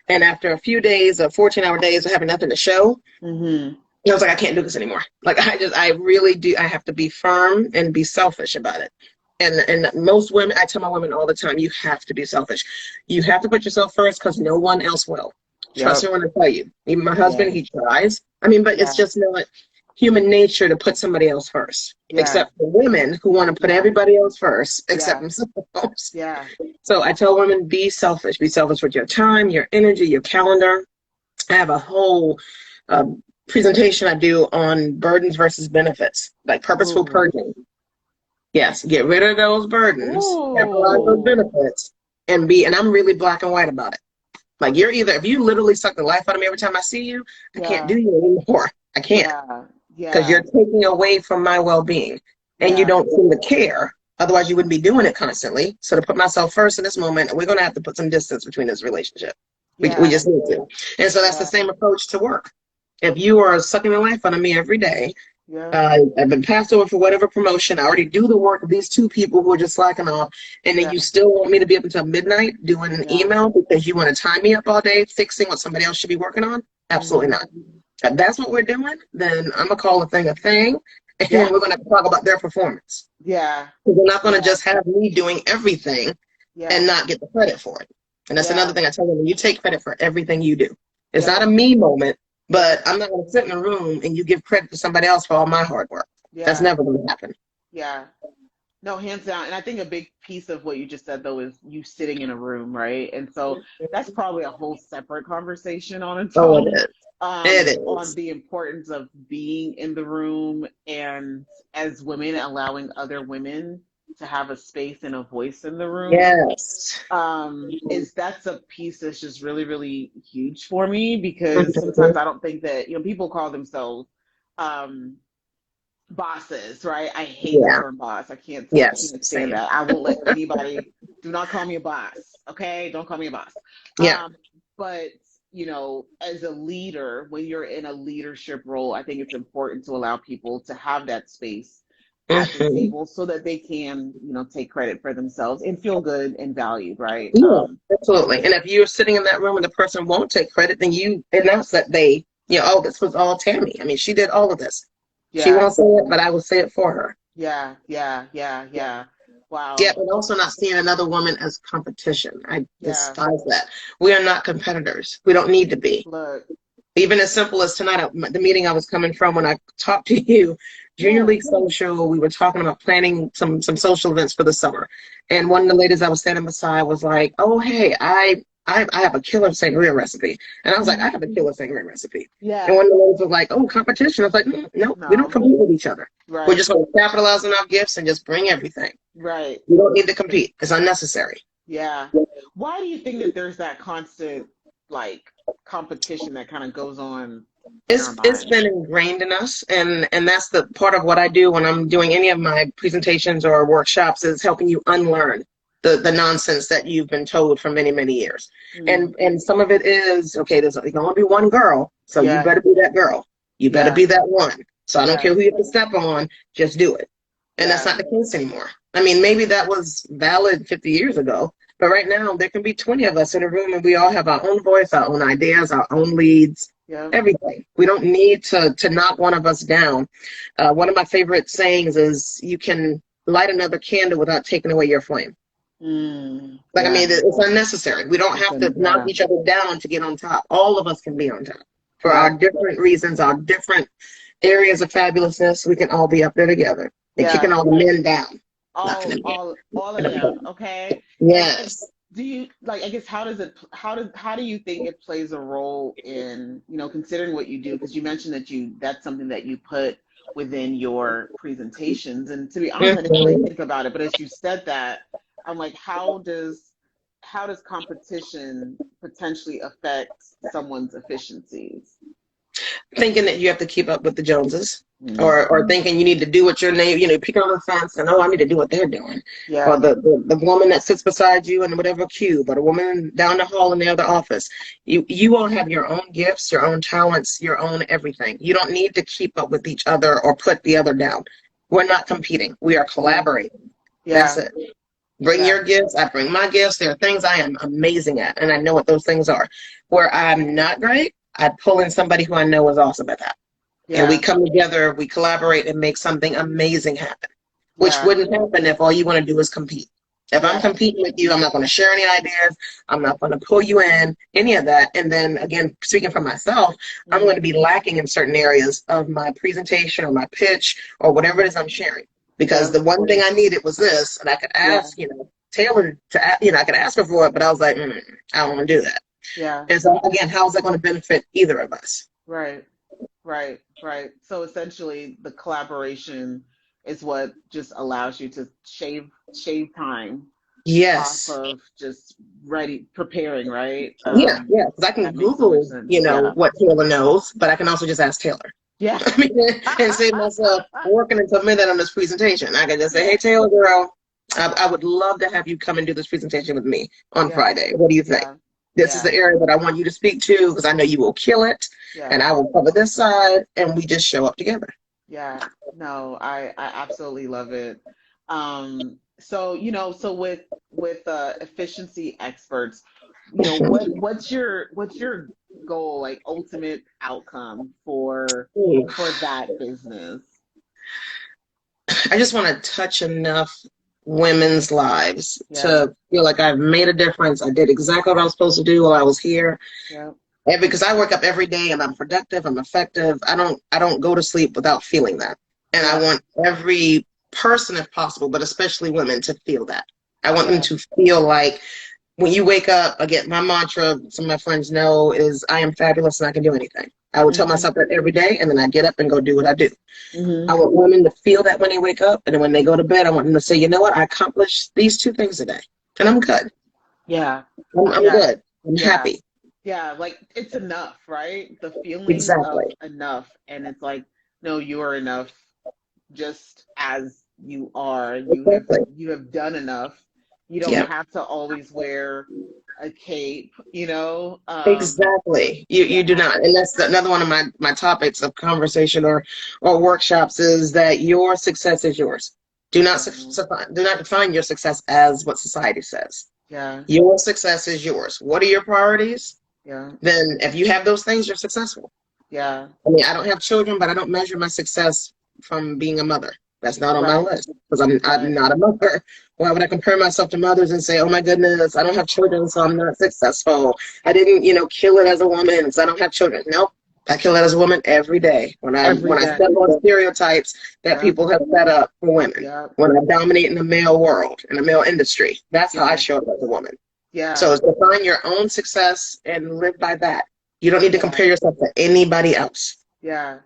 and after a few days of 14-hour days of having nothing to show, Mm-hmm. I was like, I can't do this anymore. Like, I really do. I have to be firm and be selfish about it. And most women, I tell my women all the time, you have to be selfish. You have to put yourself first, because no one else will. Trust Yep. me when I tell you. Even my Yeah. husband, he tries. I mean, but it's Yeah. just not human nature to put somebody else first, Yeah. except for women who want to put Yeah. everybody else first except Yeah. themselves. Yeah. So I tell women, be selfish. Be selfish with your time, your energy, your calendar. I have a whole presentation I do on burdens versus benefits, like purposeful Ooh. purging. Yes, get rid of those burdens, capitalize those Ooh. benefits, and I'm really black and white about it. Like, if you literally suck the life out of me every time I see you, I can't Yeah. do you anymore. I can't, Yeah. because Yeah. you're taking away from my well-being, and you Yeah. don't seem to care. Otherwise, you wouldn't be doing it constantly. So to put myself first in this moment, we're going to have to put some distance between this relationship. We Yeah. just need to. And so that's the Yeah. same approach to work. If you are sucking the life out of me every day, Yeah. I've been passed over for whatever promotion. I already do the work of these two people who are just slacking off. And then Yeah. you still want me to be up until midnight doing an Yeah. email because you want to tie me up all day fixing what somebody else should be working on? Absolutely Mm-hmm. not. If that's what we're doing, then I'm going to call a thing. And Yeah. we're going to talk about their performance. Yeah. We're not going to Yeah. just have me doing everything and Yeah. not get the credit for it. And that's another Yeah. thing I tell them: you take credit for everything you do. It's not Yep. a me moment, Yep. but I'm not going to sit in a room and you give credit to somebody else for all my hard work. That's Yeah. never going to happen. Yeah. No, hands down. And I think a big piece of what you just said, though, is you sitting in a room, right? And so that's probably a whole separate conversation on its Oh, it own, is. It on is. the importance of being in the room and as women allowing other women to have a space and a voice in the room. Yes. Is that's a piece that's just really, really huge for me because sometimes Mhm. I don't think that, people call themselves um bosses, right? I hate the Yeah. term boss. I Yes. can't stand Same. that. I won't let anybody, do not call me a boss. Okay? Don't call me a boss. Yeah. But as a leader, when you're in a leadership role, I think it's important to allow people to have that space at the Hmm. table so that they can, take credit for themselves and feel good and valued, right? Yeah. Absolutely. And if you're sitting in that room and the person won't take credit, then you announce that oh, this was all Tammy. I mean, she did all of this. She Yeah, won't say it, but I will say it for her. yeah, yeah, yeah, yeah. Yeah, Wow. and also not seeing another woman as competition. I Yeah. despise that. We are not competitors. We don't need to be. Look. Even as simple as tonight, the meeting I was coming from when I talked to you, Junior Yeah. League Social, we were talking about planning some social events for the summer. And one of the ladies I was standing beside was like, oh, hey, I have a killer sangria recipe. And I was like, I have a killer sangria recipe. And Yeah. one of the ladies was like, oh, competition. I was like, no, we don't No. compete with each other. We're Right. just going to capitalize on our gifts and just bring everything. Right. We don't need to compete. It's unnecessary. Yeah. Why do you think that there's that constant like competition that kind of goes on in our It's minds? been ingrained in us, and that's the part of what I do when I'm doing any of my presentations or workshops, is helping you unlearn. the nonsense that you've been told for many, many years. Mm. And some of it is, okay, there's only going to be one girl, so you Yeah. better be that girl. You better Yeah. be that one. So I don't Yeah. care who you have to step on, just do it. And that's Yeah. not the case anymore. I mean, maybe that was valid 50 years ago, but right now there can be 20 of us in a room and we all have our own voice, our own ideas, our own leads, Yeah. everything. We don't need to knock one of us down. One of my favorite sayings is, you can light another candle without taking away your flame. Mm. Like, I Yeah. mean, it's unnecessary. We don't It's have to knock yeah. each other down to get on top. All of us can be on top for Yeah. our different reasons, our different areas of fabulousness. We can all be up there together and Yeah. kicking all the men down, knocking All them down. all of them, okay? And Yes. do you like, I guess, how do you think it plays a role in, considering what you do? Because you mentioned that that's something that you put within your presentations. And to be honest, I didn't really Mhm. think about it, but as you said that, I'm like, how does competition potentially affect someone's efficiencies? Thinking that you have to keep up with the Joneses, Mm. or thinking you need to do what your name, pick on the fence and, oh, I need to do what they're doing. Or Yeah. the woman that sits beside you in whatever cube, or the woman down the hall in the other office. You all have your own gifts, your own talents, your own everything. You don't need to keep up with each other or put the other down. We're not competing. We are Mm. collaborating. That's Yeah. it. Bring Yeah. your gifts. I bring my gifts. There are things I am amazing at, and I know what those things are. Where I'm not great, I pull in somebody who I know is awesome at that. And we Yeah. come together, we collaborate and make something amazing happen, which Yeah. wouldn't happen if all you want to do is compete. If I'm Yeah. competing with you, I'm not going to share any ideas. I'm not going to pull you in, any of that. And then again, speaking for myself, I'm going Mm. to be lacking in certain areas of my presentation or my pitch or whatever it is I'm sharing. Because Yeah. the one thing I needed was this, and I could Yeah. ask, Taylor I could ask her for it, but I was like, I don't want to do that. Yeah. And so again, how is that going to benefit either of us? Right. Right. Right. So essentially, the collaboration is what just allows you to shave time off Yes. of just ready preparing, right? Yeah, yeah. Because I can That makes so much Google, sense. Yeah. what Taylor knows, but I can also just ask Taylor. Yeah. I mean, and save myself working until midnight on this presentation. I can just say, Yeah. hey, Taylor, girl, I would love to have you come and do this presentation with me on Yeah. Friday. What do you think? Yeah. This is Yeah. the area that I want you to speak to because I know you will kill it, and Yeah. I will cover this side, and we just show up together. Yeah. No, I absolutely love it. So, so with efficiency experts, what's your goal, like ultimate outcome for that business? I just want to touch enough women's lives Yeah. to feel like I've made a difference. I did exactly what I was supposed to do while I was here. Yeah. And because I wake up every day and I'm productive, I'm effective. I don't go to sleep without feeling that. And I Yeah. want every person, if possible, but especially women, to feel that. I want them Yeah. to feel like when you wake up, again, my mantra, some of my friends know, is I am fabulous and I can do anything. I would tell Hmm. myself that every day, and then I get up and go do what I do. I Hmm. want women to feel that when they wake up, and then when they go to bed, I want them to say, you know what, I accomplished these two things today, and I'm good. Yeah. I'm Yeah. good. I'm Yeah. happy. Yeah. Like it's enough, right? The feeling of Exactly. enough. And it's like, no, you are enough just as you are. Exactly. You have done enough. You don't Yeah. have to always wear a cape, Exactly. You do Yeah. not. And that's another one of my topics of conversation or workshops, is that your success is yours. Do not Yeah. do not define your success as what society says. Yeah. Your success is yours. What are your priorities? Yeah. Then if you have those things, you're successful. Yeah. I mean, I don't have children, but I don't measure my success from being a mother. That's not on my Right. list because I'm Right. not a mother. Why would I compare myself to mothers and say, oh my goodness, I don't have children, so I'm not successful. I didn't, kill it as a woman because I don't have children. Nope. I kill it as a woman every day when I Every when I day. step on stereotypes that Yeah. people have set up for women. Yeah. When I dominate in the male world, in the male industry, that's how I Yeah. show up as a woman. Yeah. So it's define your own success and live by that. You don't need to Yeah. compare yourself to anybody else. Yeah.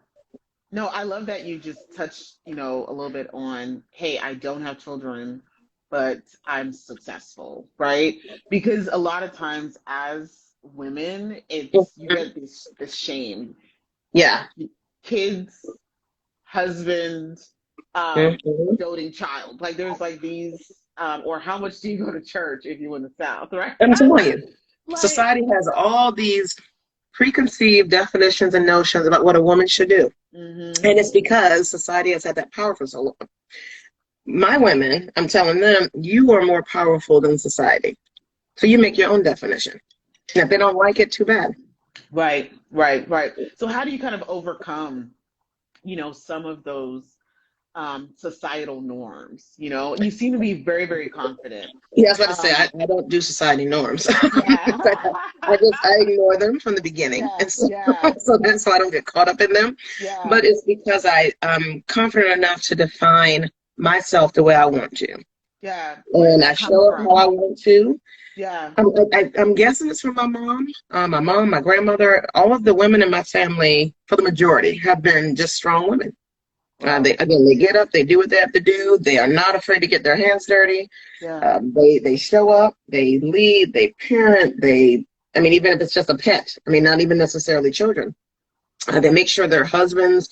No, I love that you just touched, a little bit on, hey, I don't have children, but I'm successful, right? Because a lot of times as women, it's you Mhm. get this shame. Yeah. Kids, husband, Mhm. doting child. Like there's like these or how much do you go to church if you're in the South, right? I'm telling you, Like, society has all these preconceived definitions and notions about what a woman should do. mm-hmm. And it's because society has had that power for so long. My women, I'm telling them, you are more powerful than society. So you make your own definition. And if they don't like it, too bad. Right, right, right. So how do you kind of overcome, some of those societal norms? You seem to be very, very confident. Yeah, I was about to say, Um, I don't do society norms. yeah. I ignore them from the beginning. Yeah, And so, yeah, so that's why I don't get caught up in them. yeah. But it's because I'm confident enough to define myself the way I want to. Yeah. Where did And I that come show up how I from? want to. Yeah. I'm guessing it's from my mom. My grandmother, all of the women in my family, for the majority, have been just strong women. Wow. They get up, they do what they have to do. They are not afraid to get their hands dirty. Yeah. They show up, they lead, they parent, even if it's just a pet, not even necessarily children. They make sure their husbands,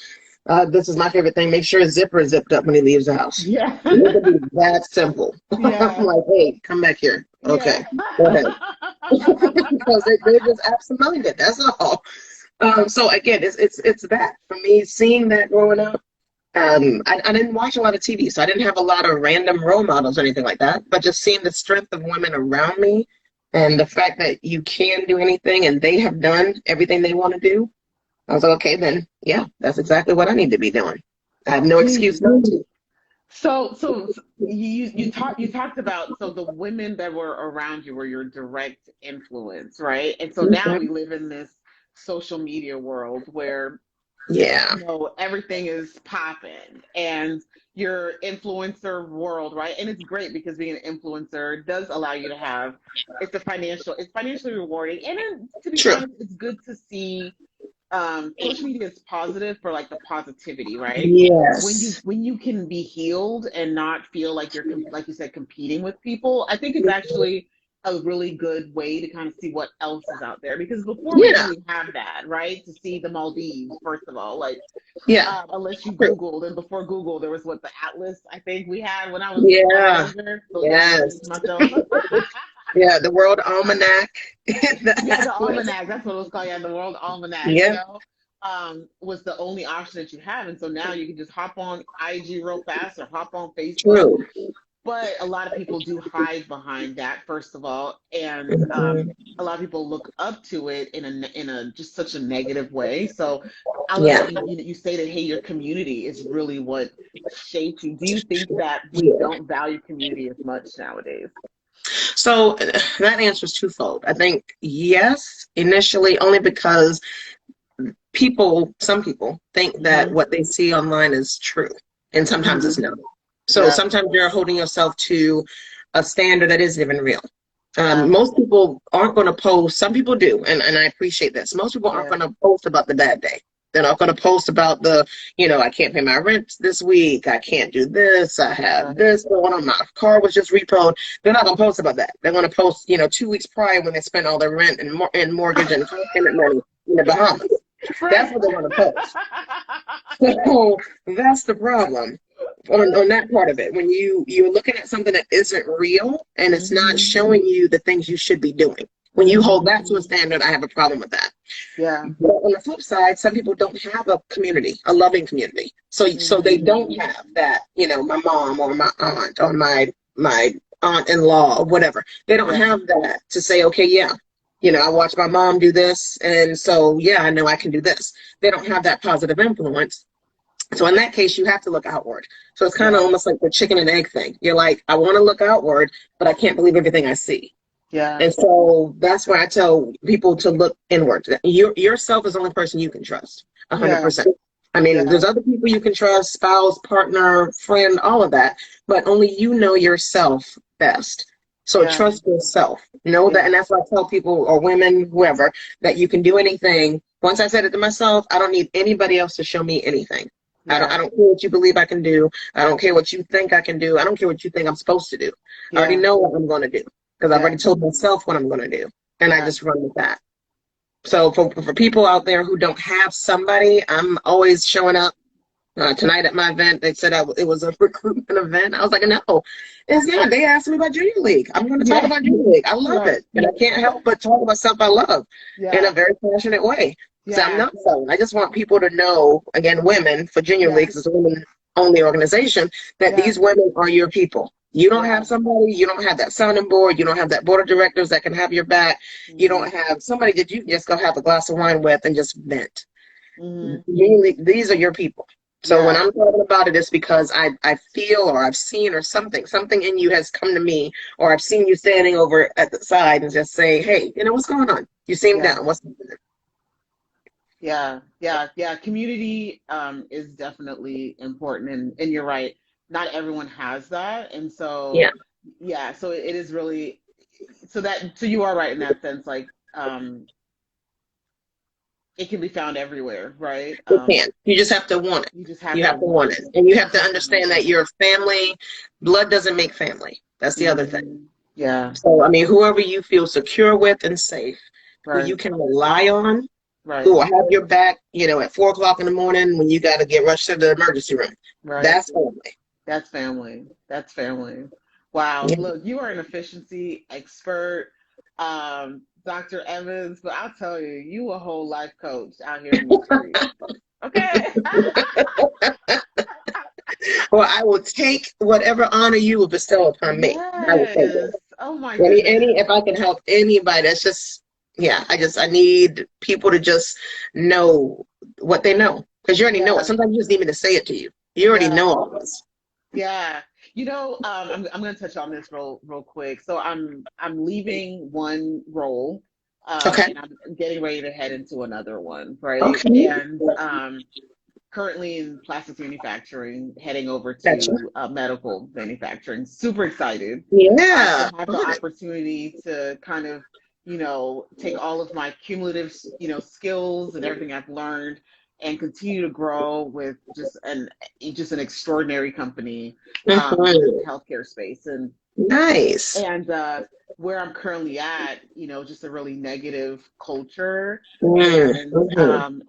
this is my favorite thing, make sure his zipper is zipped up when he leaves the house. Yeah. It could be that simple. I'm Yeah. like, hey, come back here. Okay, Yeah. go ahead. Because they're just absent-minded, that's all. So again, it's that. For me, seeing that growing up, I didn't watch a lot of TV, so I didn't have a lot of random role models or anything like that. But just seeing the strength of women around me and the fact that you can do anything and they have done everything they want to do, I was like, okay, then, yeah, that's exactly what I need to be doing. I have no excuse not to. So you talked about, so the women that were around you were your direct influence, right? And so now we Mhm. live in this social media world where Yeah, everything is popping and your influencer world, right? And it's great because being an influencer does allow you to have, it's financially rewarding, and then, to be true. honest, it's good to see. Social media is positive for like the positivity, right? when you Yes. when you can be healed and not feel like you're like you said, competing with people, I think it's actually a really good way to kind of see what else is out there, because before we didn't Yeah, really have that, right? To see the Maldives, first of all, like, yeah, unless you true. Googled, and before Google, there was what, the Atlas, I think we had when I was Yeah, younger. So yeah, I'm yes. dating myself. Yeah, the World Almanac. Yeah, the The Atlas. almanac. That's what it was called. Yeah, the World Almanac. Yeah, Was the only option that you have, and so now you can just hop on IG real fast or hop on Facebook. true. But a lot of people do hide behind that, first of all, and Mhm. a lot of people look up to it in a just such a negative way. So I love Yeah. that you say that, hey, your community is really what shaped you. Do you think that we Yeah. don't value community as much nowadays? So that answer is twofold. I think yes, initially, only because some people think that Hmm. what they see online is true, and sometimes it's Hmm. not. So Yeah, sometimes you're holding yourself to a standard that isn't even real. yeah, Most people aren't going to post. Some people do, and I appreciate this. Most people aren't yeah, going to post about the bad day. They're not going to post about I can't pay my rent this week. I can't do this. I have right. this going on. My car was just repoed. They're not going to post about that. They're going to post, 2 weeks prior when they spent all their rent and mortgage and car payment money in the Bahamas. That's Right. what they want to post. So that's the problem on that part of it. When you're looking at something that isn't real and it's not Hmm. showing you the things you should be doing. When you hold Hmm. that to a standard, I have a problem with that. Yeah. But on the flip side, some people don't have a community, a loving community. So they Hmm. don't have that, my mom or my aunt or my aunt-in-law or whatever. They don't Yeah. have that to say, okay, yeah, I watch my mom do this, and so yeah, I know I can do this. They don't have that positive influence. So in that case, you have to look outward. So it's kind of Yeah. almost like the chicken and egg thing. You're like, I want to look outward, but I can't believe everything I see. Yeah. And so that's why I tell people to look inward. Yourself is the only person you can trust, Yeah. 100%. I mean, Yeah. there's other people you can trust, spouse, partner, friend, all of that, but only you know yourself best. So Yeah. trust yourself. Know that, and Yeah. that's why I tell people, or women, whoever, that you can do anything. Once I said it to myself, I don't need anybody else to show me anything. I Yeah. don't care what you believe I can do. I don't care what you think I can do. I don't care what you think I'm supposed to do. I already Yeah. know what I'm going to do because I've Yeah. already told myself what I'm going to do, and I Yeah. just run with that. So for people out there who don't have somebody, I'm always showing up Tonight at my event, they said it was a recruitment event. I was like, no, it's not. They asked me about Junior League. I'm going to talk about Junior League. I love it. And I can't help but talk about stuff I love in a very passionate way. So I'm not selling. I just want people to know, again, women, for Junior Leagues, it's a women-only organization, that these women are your people. You don't have somebody, you don't have that sounding board, you don't have that board of directors that can have your back. You don't have somebody that you can just go have a glass of wine with and just vent. These are your people. So when I'm talking about it, it's because I feel, or I've seen, or something in you has come to me, or I've seen you standing over at the side and just say, hey, what's going on? You seem down. What's happening? Yeah. Community is definitely important, and you're right. Not everyone has that, and so so it is really so you are right in that sense. Like it can be found everywhere, right? It can. You just have to want it. You have to want it. And you have to understand that your family, blood doesn't make family. That's the other thing. Yeah. So, I mean, whoever you feel secure with and safe, who you can rely on, who will have your back, at 4 o'clock in the morning when you got to get rushed to the emergency room. That's family. That's family. That's family. Wow. Yeah. Look, you are an efficiency expert. Dr. Evans, but I'll tell you, you a whole life coach out here in the street. Okay. Well, I will take whatever honor you will bestow upon me. I will take it. Oh my goodness. If I can help anybody, that's just, I need people to just know what they know. Because you already know it. Sometimes you just need me to say it to you. You already know all this. Yeah. I'm going to touch on this real quick. So I'm leaving one role, and I'm getting ready to head into another one, right? Okay. And currently in plastics manufacturing, heading over to medical manufacturing. Super excited. Yeah. I have the opportunity to kind of, take all of my cumulative, skills and everything I've learned, and continue to grow with just an extraordinary company in the healthcare space. And nice. And where I'm currently at, just a really negative culture, and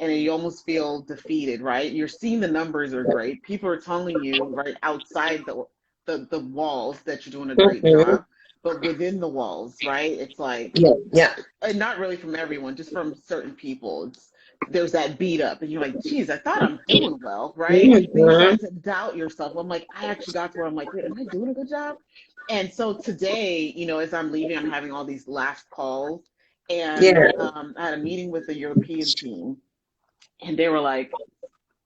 you almost feel defeated, right? You're seeing the numbers are great. People are telling you right outside the walls that you're doing a great job. But within the walls, right? It's like, and not really from everyone, just from certain people. There's that beat up, and you're like, geez, I thought I'm doing well, right? Then you start to doubt yourself. I'm like, I actually got to where I'm like, wait, am I doing a good job? And so today, as I'm leaving, I'm having all these last calls, and I had a meeting with the European team, and they were like,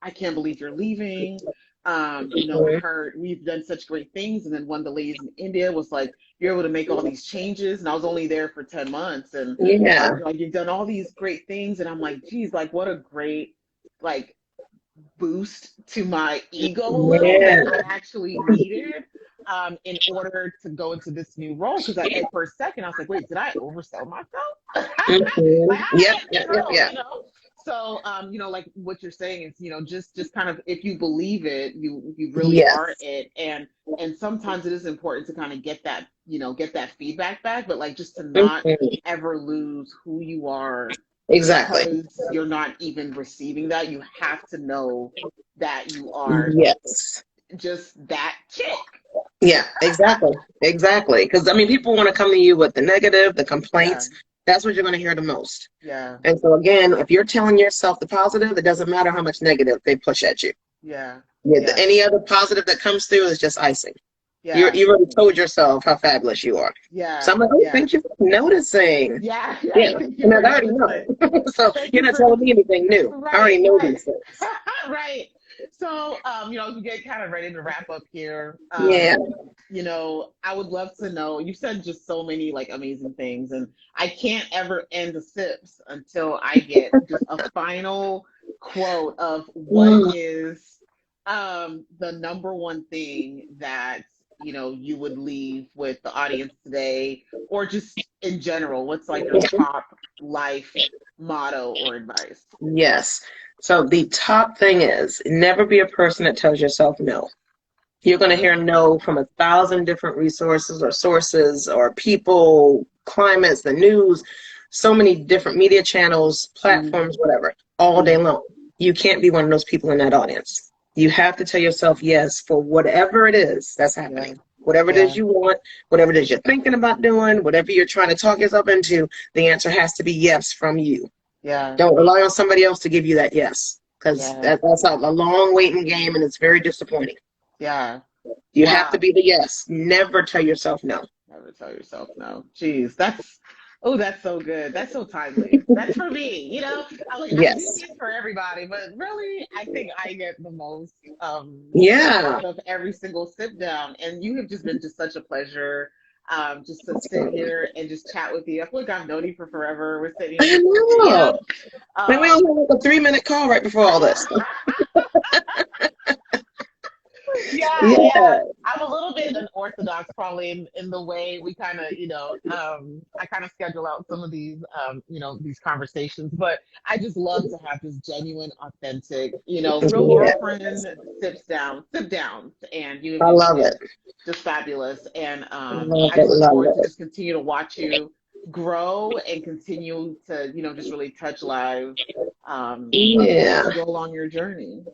I can't believe you're leaving. We heard we've done such great things. And then one of the ladies in India was like, you're able to make all these changes. And I was only there for 10 months. And like, you've done all these great things. And I'm like, geez, like what a great, like, boost to my ego a little that I actually needed in order to go into this new role. Because for a second, I was like, wait, did I oversell myself? So, like what you're saying is, just kind of, if you believe it, you really are it. And sometimes it is important to kind of get that, get that feedback back, but like just to not ever lose who you are. Exactly. Because you're not even receiving that. You have to know that you are just that chick. Yeah, exactly. Exactly. Because, I mean, people want to come to you with the negative, the complaints. That's what you're going to hear the most. Yeah. And so, again, if you're telling yourself the positive, it doesn't matter how much negative they push at you. Any other positive that comes through is just icing. You already told yourself how fabulous you are. So I'm like, oh, thank you for noticing. And I already know. So you're not telling me anything new. I already know these things. Right. So, we get kind of ready to wrap up here. I would love to know, you said just so many like amazing things, and I can't ever end the sips until I get just a final quote of what is the number one thing that you would leave with the audience today, or just in general, what's like your top life motto or advice? Yes. So the top thing is never be a person that tells yourself no. You're going to hear no from 1,000 different resources or sources or people, climates, the news, so many different media channels, platforms, whatever, all day long. You can't be one of those people in that audience. You have to tell yourself yes for whatever it is that's happening. Whatever it is Yeah. you want, whatever it is you're thinking about doing, whatever you're trying to talk yourself into, the answer has to be yes from you. Yeah. Don't rely on somebody else to give you that yes, because Yeah. that's a long waiting game, and it's very disappointing. Yeah. You have to Wow. be the yes. Never tell yourself no. Never tell yourself no. Jeez, that's so good. That's so timely. That's for me. I do Yes. this for everybody, but really, I think I get the most Yeah. out of every single sit down. And you have just been just such a pleasure, just to sit here and just chat with you. I feel like I've known you for forever. We're I sitting, know. Maybe we um, only have like a 3-minute call right before all this. yeah, Yeah. yeah. I'm a little bit unorthodox probably in the way we kind of, I kind of schedule out some of these, these conversations, but I just love to have this genuine, authentic, real Yeah. girlfriend sit down. And you have I just love it. been just fabulous. And Love I it. just look Love forward to it. just continue to watch you grow and continue to, just really touch lives, as Yeah. you go along your journey.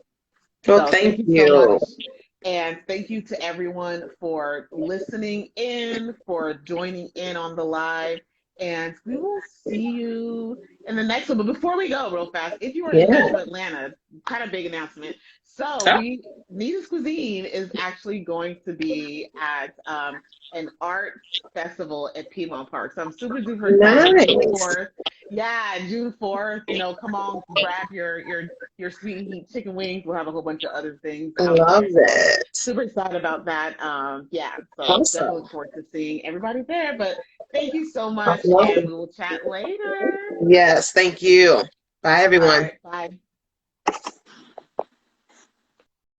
Well, So thank thank you so much. you. And thank you to everyone for listening in, for joining in on the live. And we will see you in the next one. But before we go, real fast, if you are in Yeah. Metro Atlanta, kind of big announcement. So Oh, Nita's Cuisine is actually going to be at an arts festival at Piedmont Park. So I'm super duper excited. June nice. 4th. Yeah, June 4th. Come on, grab your sweet heat chicken wings. We'll have a whole bunch of other things out Love there. So it. super excited about that. Yeah, so definitely Awesome. look forward to seeing everybody there. But thank you so much, and Awesome. we will chat later. Yes, thank you. Bye, All everyone. right, bye.